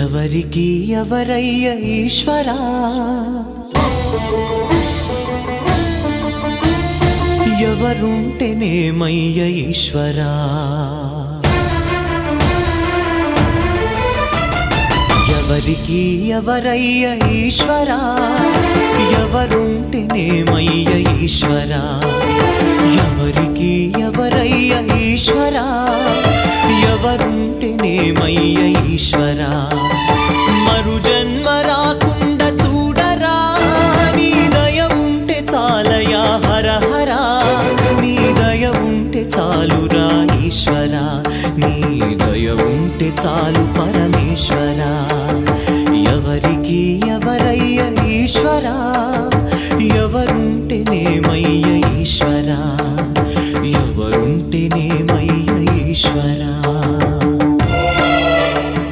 ఎవరికి ఎవరయ్య ఈశ్వరా ఎవరుంటేనేమయ్య ఈశ్వరా ఎవరికి ఎవరయ్య ఈశ్వరా ఎవరుంటేనేమయ్య ఈశ్వరా ఎవరికి ఎవరయ్య ఈశ్వరా ఎవరుంటేనేమయ్య ఈశ్వరా మరు జన్మ రాకుండా చూడరా నీ దయ ఉంటే చాలయా హర హర నీ దయ ఉంటే చాలురా ఈశ్వరా నీ దయ ఉంటే చాలు పరమేశ్వరా ఎవరికి ఎవరయ్య ఈశ్వరా ఎవరుంటేనేమయ్య ఈశ్వరా ఎవరుంటేనేమయ్య ఈశ్వరా